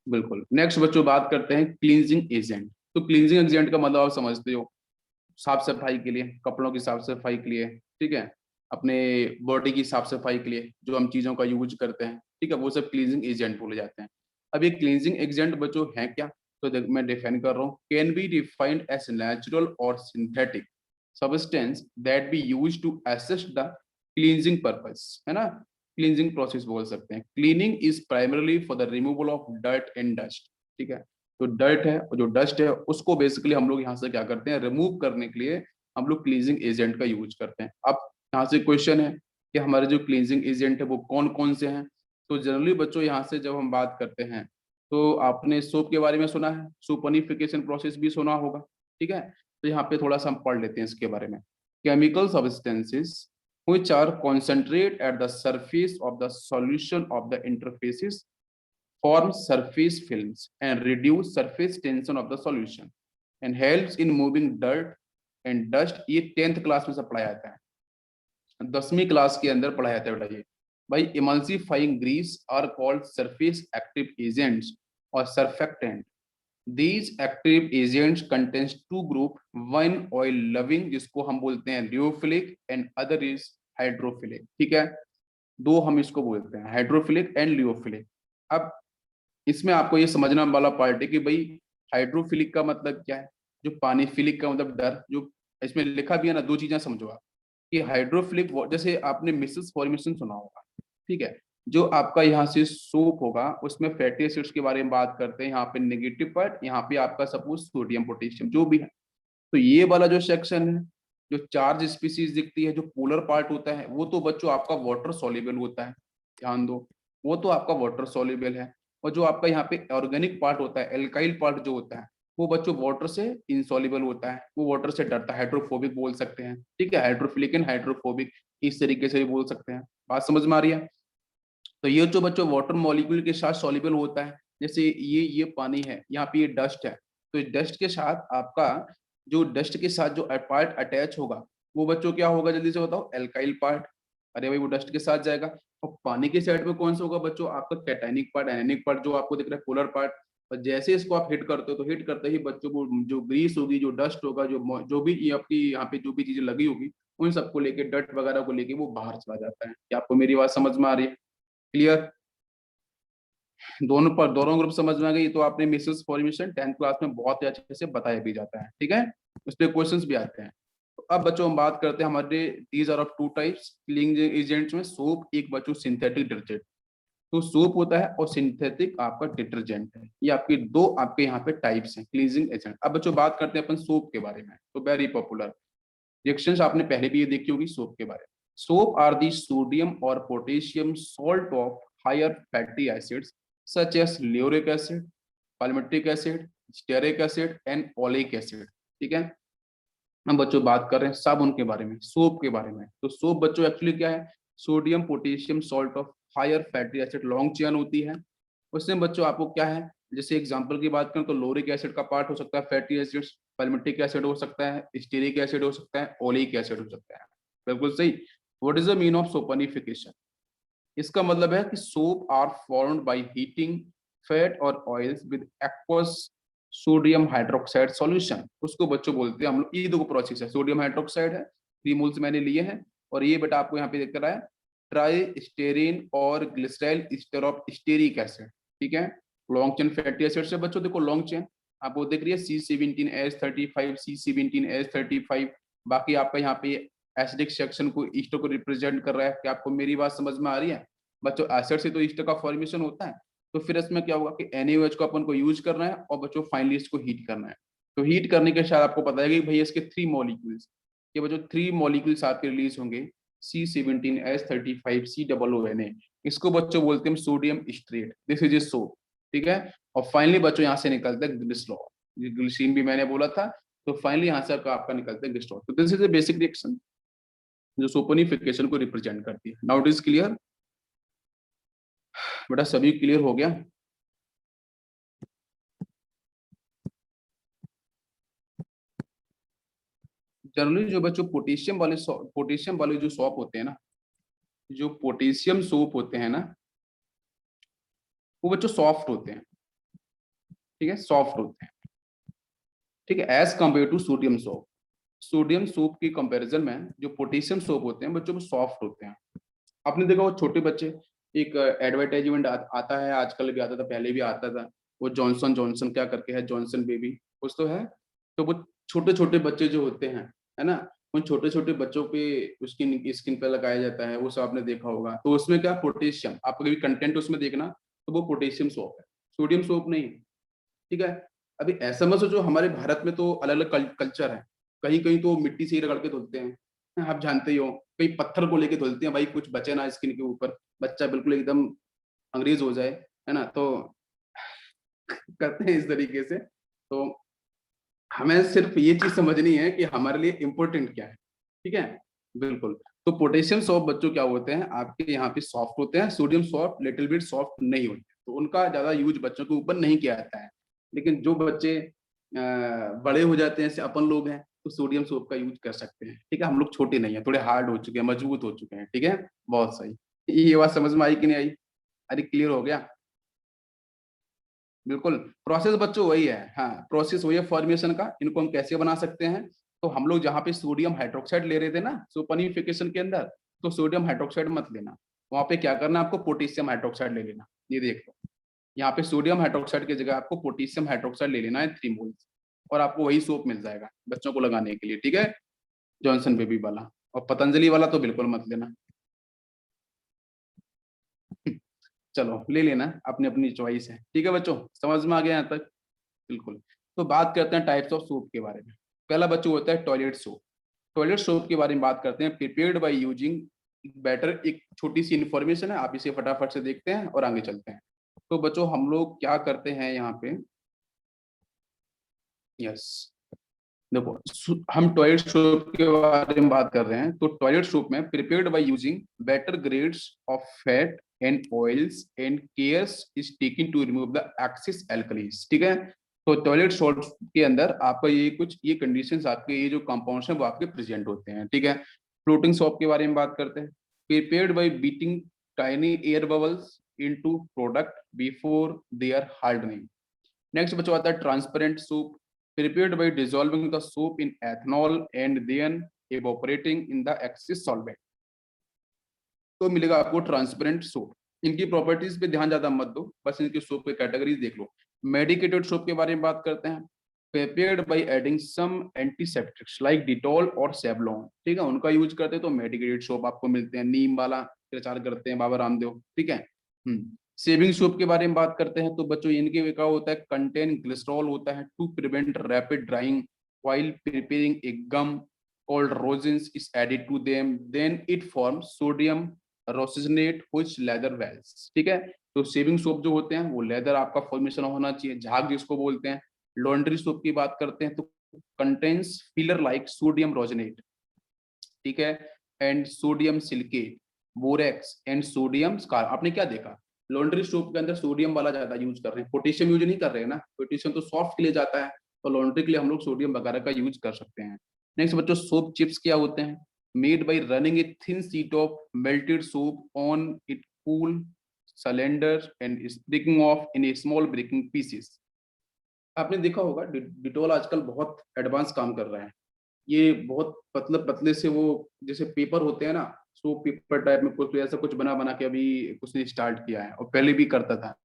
बिल्कुल। नेक्स्ट बच्चों बात करते हैं क्लींजिंग एजेंट। तो क्लींजिंग एजेंट का मतलब आप समझते हो, साफ सफाई के लिए, कपड़ों की साफ सफाई के लिए, ठीक है, अपने बॉडी की साफ सफाई के लिए जो हम चीजों का यूज करते हैं, ठीक है, वो सब क्लींजिंग एजेंट बोले जाते हैं। अब ये क्लींजिंग एजेंट बच्चों है क्या, तो मैं डिफाइन कर रहा हूँ, can be defined as natural और synthetic substance that be use to assist the cleansing purpose, है ना, क्लींजिंग प्रोसेस बोल सकते हैं। Cleaning is primarily for the removal of dirt and dust, ठीक है, जो डर्ट है और जो डस्ट है उसको बेसिकली हम लोग यहाँ से क्या करते हैं, रिमूव करने के लिए हम लोग क्लींजिंग एजेंट का यूज करते हैं। अब यहाँ से क्वेश्चन है कि हमारे जो क्लींजिंग एजेंट है वो कौन कौन से हैं। तो जनरली बच्चों यहाँ से जब हम बात करते हैं तो आपने सोप के बारे में सुना है, सोपनिफिकेशन प्रोसेस भी सुना होगा, ठीक है, तो यहाँ पे थोड़ा सा हम पढ़ लेते हैं इसके बारे में। Chemical substances which are concentrate at the surface of the solution of the interfaces form surface films and reduce surface tension of the solution and helps in moving dirt and dust। ये 10th क्लास में सब पढ़ाया जाता है, 10वीं क्लास के अंदर पढ़ाया जाता है बेटा ये। भाई emulsifying grease are called surface active agents और surfactant. These active agents contains two group, one oil loving जिसको हम बोलते हैं लियोफिलिक and other is हाइड्रोफिलिक, ठीक है, दो हम इसको बोलते हैं हाइड्रोफिलिक एंड लियोफिलिक। अब इसमें आपको ये समझना वाला पार्ट है कि भाई हाइड्रोफिलिक का मतलब क्या है, जो पानी, फिलिक का मतलब डर, जो इसमें लिखा भी है ना, दो चीजें समझो आप कि हाइड्रोफिलिक जैसे आपने मिसेस फॉर्मेशन सुना होगा, ठीक है, जो आपका यहाँ से सोप होगा उसमें फैटी एसिड्स के बारे में बात करते हैं, यहाँ पे नेगेटिव पार्ट, यहाँ पे आपका सपोज सोडियम पोटेशियम जो भी है। तो ये वाला जो सेक्शन है, जो चार्ज स्पीसीज दिखती है, जो पोलर पार्ट होता है वो तो बच्चों आपका वाटर सॉल्युबल होता है, ध्यान दो, वो तो आपका वाटर सॉल्युबल है। और जो आपका यहाँ पे ऑर्गेनिक पार्ट होता है, एल्काइल पार्ट जो होता है, वो बच्चों वाटर से इनसॉल्युबल होता है, वो वाटर से डरता है, हाइड्रोफोबिक बोल सकते हैं, ठीक है, हाइड्रोफिलिक एंड हाइड्रोफोबिक इस तरीके से भी बोल सकते हैं। बात समझ में आ रही है। तो ये जो बच्चों वाटर मॉलिक्यूल के साथ सॉल्युबल होता है, जैसे ये पानी है, यहाँ पे ये डस्ट है, तो इस डस्ट के साथ आपका जो डस्ट के साथ जो पार्ट अटैच होगा वो बच्चों क्या होगा, जल्दी से बताओ, एल्काइल पार्ट। अरे भाई वो डस्ट के साथ जाएगा। और पानी के साइड में कौन सा होगा बच्चों, आपका कैटाइनिक पार्ट, एनायनिक पार्ट जो आपको दिख रहा है, पोलर पार्ट। और जैसे इसको आप हिट करते हो तो हिट करते ही बच्चों को जो ग्रीस होगी, जो डस्ट होगा, जो भी ये आपकी यहाँ पे जो भी चीजें लगी होगी, उन सबको लेके, डट वगैरह को लेके वो बाहर चला जाता है। क्या आपको मेरी बात समझ में आ रही है, क्लियर, दोनों पर दोनों ग्रुप समझ में आ गई। तो आपने मिसेस फॉर्मेशन 10th क्लास में बहुत ही अच्छे से बताया भी जाता है, ठीक है, उस पर क्वेश्चंस भी आते हैं। तो अब बच्चों हम बात करते हैं हमारे these are of two types cleaning agents में। सोप एक बच्चों सिंथेटिक डिटर्जेंट, तो सोप होता है और सिंथेटिक आपका डिटर्जेंट है, ये आपके दो आपके यहाँ पे टाइप्स हैं क्लींजिंग एजेंट। अब बच्चों बात करते हैं अपन सोप के बारे में, तो वेरी पॉपुलर रिएक्शंस आपने पहले भी ये देखी होगी सोप के बारे में। सोप आर दी सोडियम और potassium salt of higher fatty acids such as lauric acid, palmitic acid, stearic acid and oleic acid, ठीक है। हम बच्चों बात कर रहे हैं साबुन के बारे में, सोप के बारे में। तो सोप बच्चों एक्चुअली क्या है, sodium potassium salt of higher fatty acid, long chain होती है। उसमें बच्चों आपको क्या है, जैसे एग्जांपल की बात करें तो लोरिक एसिड का पार्ट हो सकता है फैटी एसिड्स, पैल्मिटिक एसिड हो सकता है, स्टीरिक एसिड हो सकता है, ओलिक एसिड हो सकता है। बिल्कुल सही। What is the mean of saponification, इसका मतलब है कि soap are formed by heating fat और oils with aqueous sodium hydroxide solution, उसको बच्चों बोलते हैं हम लोग। ये दो प्रोसेस है, सोडियम हाइड्रोक्साइड है, 3 मोल्स मैंने लिए हैं, और ये बेटा आपको यहाँ पे दिख रहा है ट्राई स्टेरिन और glyceryl ester of stearic acid, ठीक है, लॉन्ग चेन फैटी एसिड से बच्चों देखो लॉन्ग चेन आपको दिख रही है C17H35, C17H35। बाकी आपका यहाँ पे एसिडिक सेक्शन को ईस्टर को रिप्रेजेंट कर रहा है। क्या आपको मेरी बात समझ में आ रही है बच्चों, एसिड से तो ईस्टर का फॉर्मेशन होता है। तो फिर इसमें क्या होगा कि NaOH को अपन को यूज करना है और बच्चों फाइनली इसको हीट करना है। तो हीट करने के साथ आपको पता है कि भाई इसके 3 मॉलिक्यूल्स, ये बच्चों 3 मॉलिक्यूल्स आपके रिलीज होंगे, C17H35 COONA, इसको बच्चों बोलते हैं sodium straight, this is a soap, ठीक है। और फाइनली बच्चों यहाँ से निकलता है ग्लिसरॉल, ग्लिसरीन भी मैंने बोला था। तो फाइनली यहाँ से आपका निकलता है ग्लिसरॉल। तो this is a basic reaction जो सोपनिफिकेशन को रिप्रेजेंट करती है। Now it is clear. बेटा सभी क्लियर हो गया? जनरली जो बच्चों पोटेशियम वाले जो सॉप होते हैं ना, जो पोटेशियम सोप होते हैं ना, वो बच्चों सॉफ्ट होते हैं। ठीक है, सॉफ्ट होते हैं। ठीक है, as compare to sodium soap. Sodium soap की कंपैरिजन में जो पोटेशियम सोप होते हैं बच्चों, वो सॉफ्ट होते हैं। आपने देखा वो छोटे बच्चे, एक एडवर्टाइजमेंट आता है, आजकल भी आता था, पहले भी आता था, वो जॉनसन जॉनसन क्या करके है, जॉनसन बेबी कुछ तो है। तो वो छोटे छोटे बच्चे जो होते हैं, है ना, उन छोटे छोटे बच्चों पे उसकी स्किन पे लगाया जाता है, वो सब आपने देखा होगा। तो उसमें क्या पोटेशियम, आपको कभी कंटेंट उसमें देखना, तो वो पोटेशियम सोप है, सोडियम सोप नहीं है। ठीक है। अभी ऐसा मत सोचो, हमारे भारत में तो अलग अलग कल्चर है। कहीं कहीं तो मिट्टी से ही रगड़ के धुलते हैं, आप जानते ही हो। कहीं पत्थर को लेके धुलते हैं भाई, कुछ बचे ना स्किन के ऊपर, बच्चा बिल्कुल एकदम अंग्रेज हो जाए, है ना। तो करते हैं इस तरीके से। तो हमें सिर्फ ये चीज समझनी है कि हमारे लिए इम्पोर्टेंट क्या है। ठीक है, बिल्कुल। तो पोटेशियम सॉफ्ट बच्चों क्या होते हैं आपके यहाँ पे, सॉफ्ट होते हैं। Sodium soft little bit soft नहीं होते, तो उनका ज्यादा यूज बच्चों के ऊपर नहीं किया जाता है। लेकिन जो बच्चे बड़े हो जाते हैं, जैसे अपन लोग हैं, तो सोडियम सोप का यूज कर सकते हैं। ठीक है, हम लोग छोटे नहीं है, थोड़े हार्ड हो चुके हैं, मजबूत हो चुके हैं। ठीक है, बहुत सही। ये बात समझ में आई कि नहीं आई? अरे क्लियर हो गया? बिल्कुल। प्रोसेस बच्चों वही है, हाँ, प्रोसेस वही है फॉर्मेशन का। इनको हम कैसे बना सकते हैं? तो हम लोग जहाँ पे सोडियम हाइड्रोक्साइड ले रहे थे ना सुपरनिफिकेशन के अंदर, तो सोडियम हाइड्रोक्साइड मत लेना। वहां पे क्या करना, आपको पोटेशियम हाइड्रोक्साइड ले लेना। ये देख लो, यहाँ पे सोडियम हाइड्रोक्साइड की जगह आपको पोटेशियम हाइड्रोक्साइड ले लेना है 3 मोल्स, और आपको वही सोप मिल जाएगा बच्चों को लगाने के लिए। ठीक है, जॉनसन बेबी वाला। और पतंजलि वाला तो बिल्कुल मत लेना। चलो ले लेना, अपनी अपनी चॉइस है। ठीक है बच्चों, समझ में आ गया यहाँ तक? बिल्कुल। तो बात करते हैं टाइप्स ऑफ सोप के बारे में। पहला बच्चों होता है टॉयलेट सोप। टॉयलेट सोप के बारे में बात करते हैं। प्रिपेयर्ड बाय यूजिंग बेटर, एक छोटी सी इंफॉर्मेशन है, आप इसे फटाफट से देखते हैं और आगे चलते हैं। तो बच्चों हम लोग क्या करते हैं यहाँ पे, यस, देखो हम टॉयलेट सोप के बारे में बात कर रहे हैं। तो टॉयलेट सोप में prepared by using better grades of fat and oils and cares is taken to remove the excess alkalis. ठीक है, तो टॉयलेट सोप के अंदर आपका ये कुछ ये कंडीशंस, आपके ये जो कंपाउंड्स हैं वो आपके प्रेजेंट होते हैं। ठीक है, फ्लोटिंग सोप के बारे में बात करते हैं। Prepared by beating tiny air bubbles into product before they are hardening. Next बच्चों आता है transparent soap. Prepared by dissolving the soap in ethanol and then evaporating in the excess solvent। तो मिलेगा आपको ट्रांसपेरेंट सूप। इनकी प्रॉपर्टीज पे ध्यान ज्यादा मत दो, बस इनकी सूप की कैटेगरीज देख लो। मेडिकेटेड सूप के बारे में बात करते हैं। Prepared by adding some antiseptics like Dettol और सेवलॉन। ठीक है, उनका यूज करते हैं तो मेडिकेटेड सोप आपको मिलते हैं। नीम वाला प्रचार करते हैं बाबा रामदेव। ठीक है। सेविंग सोप के बारे में बात करते हैं। तो बच्चों इनके क्या होता है, कंटेन ग्लिसरॉल होता है to prevent rapid drying while preparing a gum called rosins is added to them, then it forms sodium rosinate which leather wells। ठीक है, तो सेविंग सोप जो होते हैं वो लेदर आपका फॉर्मेशन होना चाहिए, झाग जिसको बोलते हैं। लॉन्ड्री सोप की बात करते हैं तो कंटेन्स फिलर लाइक सोडियम रोजिनेट। ठीक है, and sodium silicate, borax and sodium scar. आपने क्या देखा, लॉन्ड्री सोप के अंदर सोडियम वाला ज्यादा यूज कर रहे हैं, पोटेशियम यूज नहीं कर रहे हैं ना। पोटेशियम तो सॉफ्ट के लिए जाता है, तो लॉन्ड्री के लिए हम लोग सोडियम वगैरह का यूज कर सकते हैं। नेक्स्ट बच्चों सोप चिप्स क्या होते हैं? Made by running a thin sheet of melted soap on it cool cylinder and sprinkling off in a small breaking pieces. आपने देखा होगा डिटोल आजकल बहुत एडवांस काम कर रहा है। ये बहुत पतले पतले से वो जैसे पेपर होते हैं ना, सो पेपर टाइप में कुछ ऐसा कुछ बना बना के अभी कुछ ने स्टार्ट किया है, और पहले भी करता था।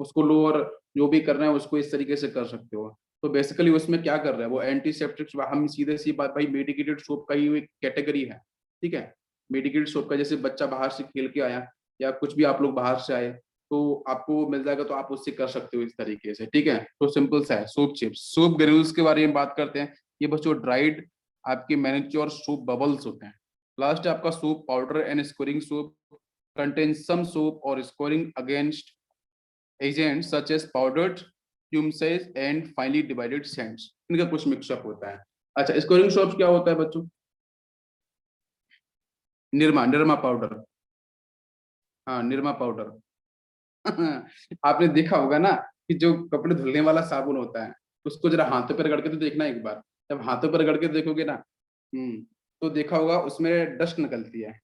उसको लो और जो भी करना है उसको इस तरीके से कर सकते हो। तो बेसिकली उसमें क्या कर रहा है वो, एंटीसेप्टिक्स, हम सीधे सी बात भाई, मेडिकेटेड सोप का ही एक कैटेगरी है। ठीक है, मेडिकेटेड सोप का, जैसे बच्चा बाहर से खेल के आया या कुछ भी आप लोग बाहर से आए तो आपको मिल जाएगा, तो आप उससे कर सकते हो इस तरीके से। ठीक है, तो सिंपल सा है। सोप चिप्स, सोप ग्रेन्यूल्स के बारे में बात करते हैं। ये बच्चों ड्राइड आपके मैनिक्योर सोप बबल्स होते हैं। लास्ट है आपका soap powder and scouring soap, contain some soap और scouring against agents such as powdered pumices and finely divided sands. इनका कुछ मिक्सअप होता है। अच्छा, स्कोरिंग सोप क्या होता है बच्चों? निरमा, निरमा पाउडर। हाँ, निरमा पाउडर। आपने देखा होगा ना कि जो कपड़े धुलने वाला साबुन होता है, उसको जरा हाथों पे रगड़ के तो देखना एक बार। जब हाथों पे रगड़ के देखोगे ना, तो देखा होगा उसमें डस्ट निकलती है।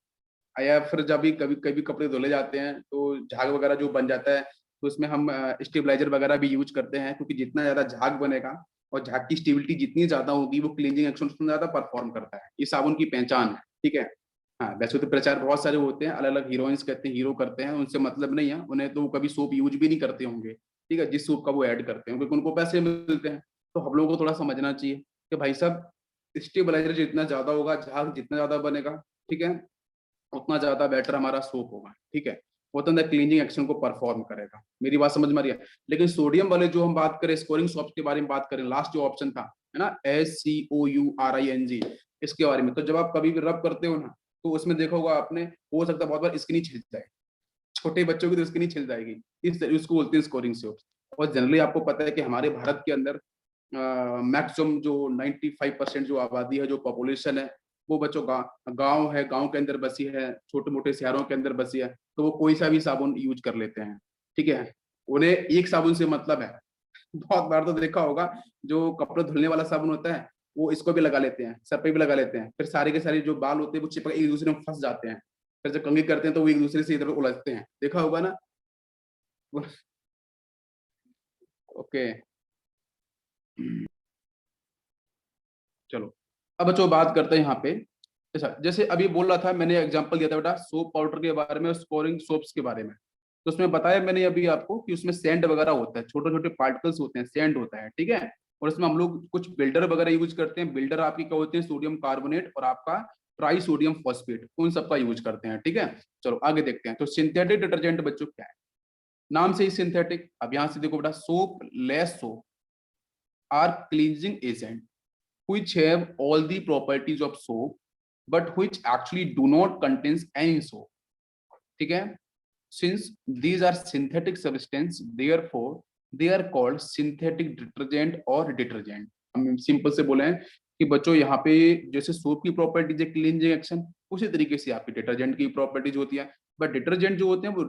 या फिर जब भी कभी कभी कपड़े धुले जाते हैं तो झाग वगैरह जो बन जाता है, तो उसमें हम स्टेबलाइजर वगैरह भी यूज करते हैं, क्योंकि जितना ज्यादा झाग बनेगा और झाग की स्टेबिलिटी जितनी ज्यादा होगी, वो क्लींजिंग एक्शन उतना ज्यादा परफॉर्म करता है। ये साबुन की पहचान है, ठीक है। हाँ, वैसे तो प्रचार बहुत सारे होते हैं, अलग अलग हीरोइंस करते हैं, हीरो करते हैं, उनसे मतलब नहीं है, उन्हें तो वो कभी सोप यूज भी नहीं करते होंगे, ठीक है, जिस सोप का वो ऐड करते हैं, क्योंकि उनको पैसे मिलते हैं। तो हम लोगों को थोड़ा समझना चाहिए कि भाई साहब, स्टेबलाइजर जितना ज्यादा होगा, झाग जितना ज्यादा बनेगा, ठीक है, उतना ज्यादा बेटर हमारा सोप होगा, ठीक है। वो तो क्लीनिंग एक्शन को परफॉर्म करेगा। मेरी बात समझ में आ रही है। लेकिन सोडियम वाले जो हम बात करें, स्कोरिंग सोप्स के बारे में बात करें, लास्ट जो ऑप्शन था, है ना, SCOURING, इसके बारे में, तो जब आप कभी भी रब करते हो ना, तो उसमें देखा होगा आपने, हो सकता है बहुत बार स्किन ही छिल जाए, छोटे बच्चों की तो स्किन ही छिल जाएगी, इस उसको बोलते हैं स्कोरिंग सोप्स। और जनरली आपको पता है कि हमारे भारत के अंदर मैक्सिमम जो 95% जो आबादी है, जो पॉपुलेशन है, वो बच्चों गांव है, गांव के अंदर बसी है, छोटे मोटे शहरों के अंदर बसी है, तो वो कोई सा भी साबुन यूज कर लेते हैं, ठीक है। उन्हें एक साबुन से मतलब है। बहुत बार तो देखा होगा, जो कपड़े धुलने वाला साबुन होता है, वो इसको भी लगा लेते हैं, सर पे भी लगा लेते हैं, फिर सारे के सारे जो बाल होते हैं वो चिपक एक दूसरे में फंस जाते हैं, फिर जब कंघी करते हैं तो वो एक दूसरे से इधर उलझते हैं, देखा होगा ना। ओके, चलो, अब बच्चों बात करते हैं यहाँ पे। अच्छा, जैसे अभी बोल रहा था, मैंने एग्जांपल दिया था बेटा सोप पाउडर के बारे में और स्कोरिंग सोप्स के बारे में। तो उसमें बताया मैंने अभी आपको कि उसमें सैंड वगैरह होता है, छोटे छोटे पार्टिकल्स होते हैं, सैंड होता है, ठीक है। और उसमें हम लोग कुछ बिल्डर वगैरह यूज करते हैं। बिल्डर आपकी क्या होते हैं, सोडियम कार्बोनेट और आपका ट्राई सोडियम फॉस्फेट, उन सबका यूज करते हैं, ठीक है। चलो आगे देखते हैं। तो सिंथेटिक डिटर्जेंट बच्चों क्या है, नाम से ही सिंथेटिक। अब यहाँ से देखो बेटा, soapless soap are cleansing agent which have all the properties of soap but which actually do not contains any soap, ठीक है। since these are synthetic substance, therefore they are called synthetic detergent or detergent। हम सिंपल से बोले हैं कि बच्चों यहाँ पे जैसे सोप की प्रॉपर्टीज है क्लींजिंग एक्शन, उसी तरीके से आपकी डिटर्जेंट की प्रॉपर्टीज होती है। बट डिटर्जेंट जो होते हैं वो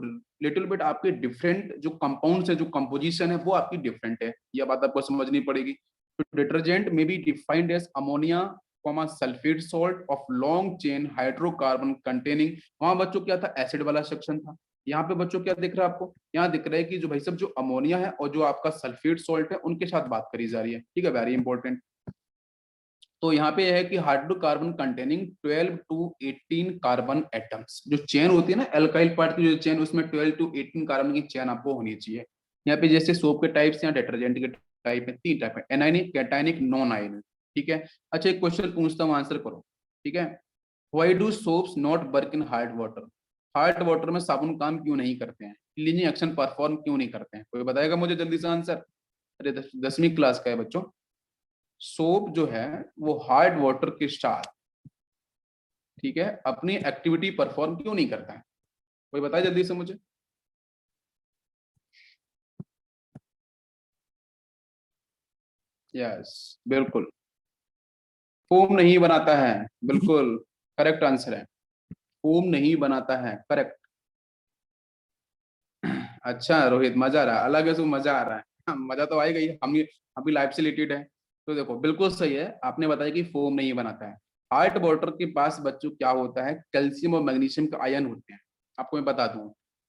लिटिल बिट आपके डिफरेंट जो कंपाउंड्स है, जो कंपोजिशन है वो आपकी डिफरेंट है, यह बात आपको समझनी पड़ेगी। तो डिटर्जेंट में be defined as ammonia sulphate salt of long chain hydrocarbon containing. वहां बच्चों क्या था, एसिड वाला सेक्शन था। यहाँ पे बच्चों क्या दिख रहा है आपको, यहाँ दिख रहा है कि जो भाई साहब जो अमोनिया है और जो आपका सल्फेट सॉल्ट है, उनके साथ बात करी जा रही है, ठीक है, वेरी इंपॉर्टेंट। तो यहाँ पे है कि hydrocarbon containing 12 to 18 carbon atoms, जो चेन होती है ना एल्काइल पार्ट की जो चेन, उसमें 12 टू 18 कार्बन की चेन आपको होनी चाहिए। यहाँ पे जैसे सोप के टाइप्स या डिटर्जेंट के टाइप है, 3 टाइप है, एनाइनिक, कैटाइनिक, नॉन आयनिक, ठीक है। अच्छा, एक क्वेश्चन पूछता हूँ, आंसर करो, ठीक है। Why do soaps not work in hard water, hard water में साबुन काम क्यों नहीं करते हैं, क्लीनिंग एक्शन परफॉर्म क्यों नहीं करते हैं, कोई बताएगा मुझे जल्दी से आंसर। अरे 10वीं क्लास का है बच्चों। सोप जो है वो हार्ड वाटर के साथ, ठीक है, अपनी एक्टिविटी परफॉर्म क्यों नहीं करता है, कोई बताए जल्दी से मुझे। यस, बिल्कुल, फोम नहीं बनाता है, बिल्कुल करेक्ट आंसर है, फोम नहीं बनाता है, करेक्ट। अच्छा रोहित, मजा आ रहा है, अलग है तो मजा आ रहा है। हाँ, मजा तो आएगा ही, हम अभी लाइफ से रिलेटेड है। तो देखो बिल्कुल सही है, आपने बताया कि फोम नहीं बनाता है। हार्ट वाटर के पास बच्चों क्या होता है, कैल्शियम और मैग्नीशियम के आयन होते हैं। आपको मैं बता दूं,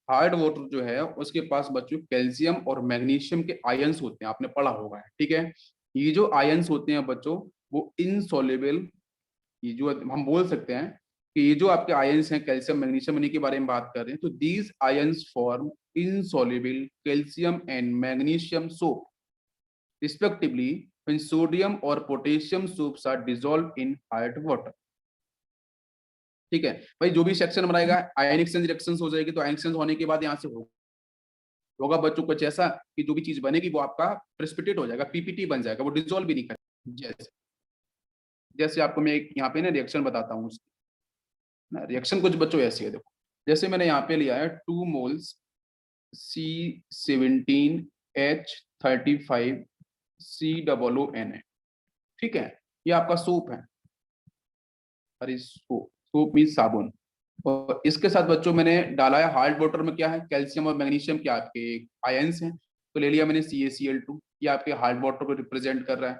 हार्ड वाटर जो है उसके पास बच्चों कैल्शियम और मैग्नीशियम के आयन्स होते हैं, आपने पढ़ा होगा, ठीक है। ये जो आयन्स होते हैं बच्चों, वो इनसॉल्युबल, ये जो हम बोल सकते हैं कि ये जो आपके आयंस हैं कैल्शियम मैग्नीशियम, इन्हीं के बारे में बात कर रहे हैं, तो these ions form insoluble calcium and magnesium soap respectively when sodium और potassium soaps are dissolve in hard water, ठीक है। भाई जो भी सेक्शन बनाएगा आयनिक एक्सचेंज रिएक्शंस हो जाएगी, तो आयनिक एक्सचेंज होने के बाद यहाँ से होगा बच्चों कुछ ऐसा कि जो भी चीज बनेगी वो आपका प्रेसिपिटेट हो जाएगा, पीपीटी बन जाएगा, वो डिजोल्व भी नहीं करेगा। जैसे जैसे आपको मैं एक यहाँ पे ना रिएक्शन बताता हूँ, ना रिएक्शन कुछ बच्चों ऐसी है, देखो जैसे मैंने यहाँ पे लिया है 2 मोल्स C17H35COONA, ठीक है, ये आपका सोप है। अरे सोप, सोप मीन साबुन, और इसके साथ बच्चों मैंने डाला है हार्ड वाटर में क्या है, कैल्शियम और मैग्नीशियम क्या आपके आयंस हैं, तो ले लिया मैंने CaCl2, ये आपके हार्ड वाटर को रिप्रेजेंट कर रहा है।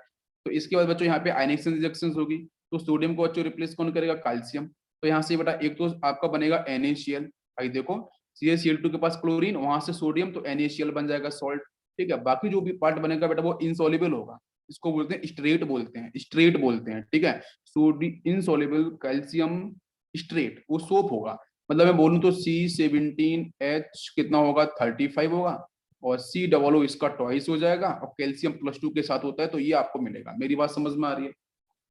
तो इसके बाद बच्चों यहाँ पे आयनिक रिजेक्शन होगी, तो सोडियम को बच्चों रिप्लेस कौन करेगा, कैल्शियम। तो यहाँ से बेटा एक तो आपका बनेगा NaCl, भाई देखो CaCl2 के पास क्लोरीन, वहां से सोडियम, तो NaCl बन जाएगा सॉल्ट। ठीक है, बाकी जो भी पार्ट बनेगा बेटा वो इनसॉल्युबल होगा, इसको बोलते हैं स्ट्रेट बोलते हैं, स्ट्रेट बोलते हैं। ठीक है, सोडियम इनसॉल्युबल कैल्शियम स्ट्रेट, वो सोप होगा। मतलब मैं बोलूं तो C17H कितना होगा, 35 होगा, और C00 इसका ट्वाइस हो जाएगा, और कैल्शियम +2 के साथ होता है, तो ये आपको मिलेगा। मेरी बात समझ में आ रही है?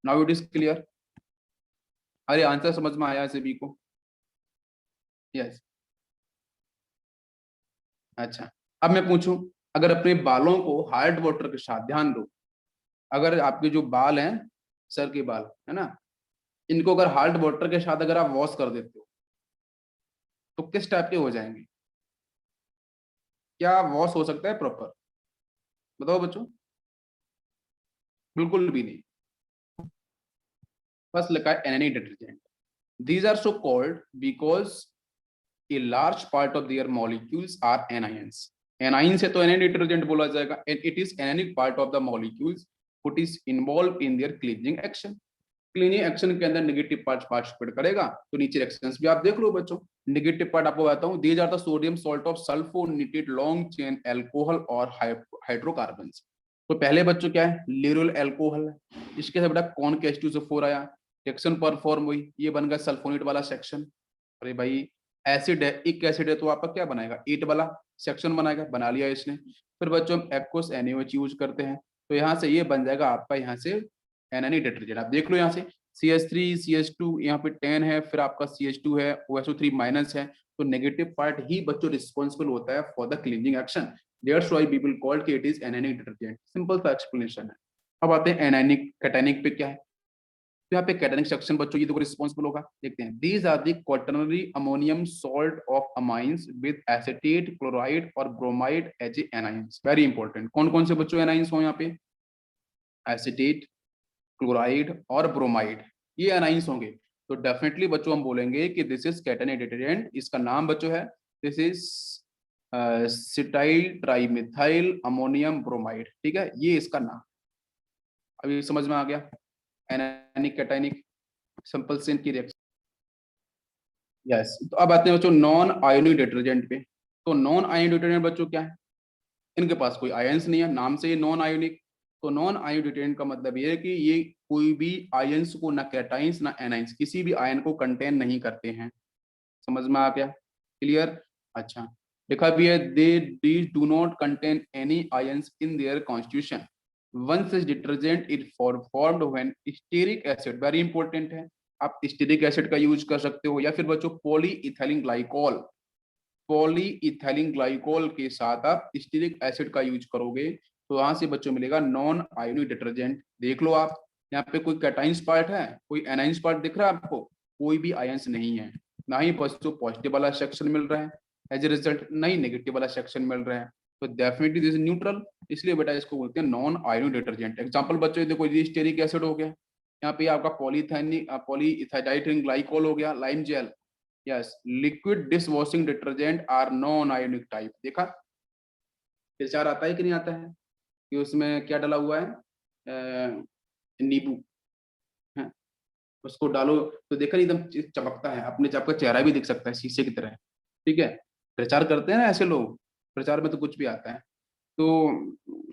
Now it is clear? अरे आंसर समझ में आया सभी को? यस। अच्छा, अब मैं पूछूं, अगर अपने बालों को हार्ड वाटर के साथ, ध्यान दो, अगर आपके जो बाल हैं, सर के बाल है ना, इनको अगर हार्ड वाटर के साथ अगर आप वॉश कर देते हो तो किस टाइप के हो जाएंगे? क्या वॉश हो सकता है प्रॉपर? बताओ बच्चों। बिल्कुल भी नहीं। फर्स्ट लिखा है anionic detergent. These are so called because a large part of their molecules are anions. Anions है तो एनानी डिटर्जेंट बोला जाएगा, and it is anionic part of the molecules which is involved in their cleansing action. Cleaning action के अंदर नेगेटिव पार्ट पार्टिसिपेट करेगा, तो नीचे एक्शंस भी आप देख लो बच्चों। नेगेटिव पार्ट आपको बताता हूँ, these are the sodium salt of sulphonated long chain alcohol और हाइड्रोकार्बन्स। तो पहले बच्चों क्या है, लिरुल अल्कोहल है, इसके साथ बेटा कौन के H2SO4 आया, रिएक्शन परफॉर्म हुई, ये बन गया सल्फोनेट वाला सेक्शन। अरे भाई एसिड है, एक एसिड है, तो आपका क्या बनाएगा, एट वाला सेक्शन बनाएगा, बना लिया इसने। फिर बच्चों हम एक्वस NaOH यूज करते हैं, तो यहाँ से ये बन जाएगा आपका, यहाँ से एनानी डिटर्जेंट। आप देख लो यहाँ से CH3 CH2, यहाँ पे 10 है, फिर आपका CH2 है, OSO3 माइनस है, तो नेगेटिव पार्ट ही बच्चों रिस्पॉन्सिबल होता है for the cleaning action. That's why people called कि इट इज एनानिक डिटर्जेंट। सिंपल सा एक्सप्लेनेशन है। अब आते हैं एनानिक कैटानिक पे क्या है। तो यहाँ पे कैटानिक सेक्शन बच्चों ये देखो रिस्पॉन्सिबल होगा, देखते हैं। These are the quaternary ammonium salt of amines with acetate chloride और bromide as anions. Very important, कौन कौन से बच्चों एनाइंस हो यहाँ पे, एसिटेट, क्लोराइड और ब्रोमाइड, ये एनाइंस होंगे। तो डेफिनेटली बच्चों हम बोलेंगे कि दिस इज कैटानिक डिटर्जेंट। इसका नाम बच्चों है, this is cetyl trimethyl ammonium bromide. ठीक है, ये इसका नाम अभी समझ में आ गया। एनानिक कैटानिक सिंपल से इनकी रिएक्शन। यस, तो अब आते हैं बच्चों नॉन आयोनिक डिटर्जेंट पे। तो नॉन आयोनिक डिटर्जेंट बच्चों क्या है, इनके पास कोई आयंस नहीं है, नाम से ये नॉन आयोनिक। तो नॉन आयोनिक डिटर्जेंट का मतलब ये है कि ये कोई भी आयंस को, ना कैटाइंस ना एनाइंस, किसी भी आयन को कंटेन नहीं करते हैं। समझ में आ गया? क्लियर? अच्छा, लिखा भी है दे these do not contain any ions in their constitution. One such detergent is formed when stearic acid, very important है, आप स्टीरिक एसिड का यूज कर सकते हो, या फिर बच्चों पॉलीइथाइलिन ग्लाइकोल, पॉलीइथाइलिन ग्लाइकोल के साथ आप स्टीरिक एसिड का यूज करोगे, तो वहां से बच्चों मिलेगा नॉन आयोनिक डिटर्जेंट। देख लो आप, यहाँ पे कोई कैटाइंस पार्ट है, कोई एनाइंस पार्ट दिख रहा है आपको, कोई भी आयंस नहीं है, ना ही बच्चों पॉजिटिव वाला सेक्शन मिल रहा है एज ए रिजल्ट, ना ही नेगेटिव वाला सेक्शन मिल रहा है। तो डेफिनेटली दिस इज न्यूट्रल, इसलिए बेटा इसको बोलते हैं नॉन आयोनिक डिटर्जेंट। एग्जांपल बच्चों देखो, ये स्टेरिक एसिड हो गया, यहाँ पे आपका पॉलीइथाइलिन ग्लाइकोल हो गया, lime gel. Yes, liquid dish washing detergent are non ionic type. देखा विचार आता है कि नहीं आता है, कि उसमें क्या डाला हुआ है, नींबू है, उसको डालो तो देखा नहीं एकदम चमकता है, अपने आपका चेहरा भी दिख सकता है शीशे की तरह। ठीक है, प्रचार करते हैं ना ऐसे लोग, प्रचार में तो कुछ भी आता है। तो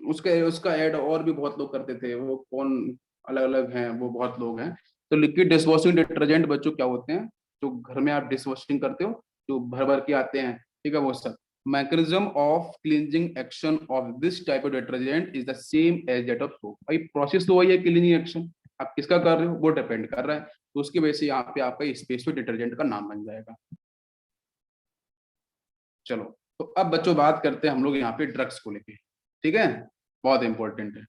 उसके उसका ऐड और भी बहुत लोग करते थे, वो कौन, अलग अलग हैं वो, बहुत लोग हैं। तो लिक्विड डिश वॉशिंग डिटर्जेंट बच्चों क्या होते हैं, जो घर में आप डिश वॉशिंग करते हो, जो भर भर के आते हैं, ठीक है, वो सब। Mechanism of cleansing action of this type of detergent is the same as that of soap. भाई प्रोसेस तो वही है, क्लीनिंग एक्शन, आप किसका कर रहे हो वो डिपेंड कर रहा है, तो उसकी वजह से यहाँ पे आपका स्पेसिफिक डिटर्जेंट का नाम बन जाएगा। चलो, तो अब बच्चों बात करते हैं हम लोग यहाँ पे ड्रग्स को लेके। ठीक है, बहुत इंपॉर्टेंट है।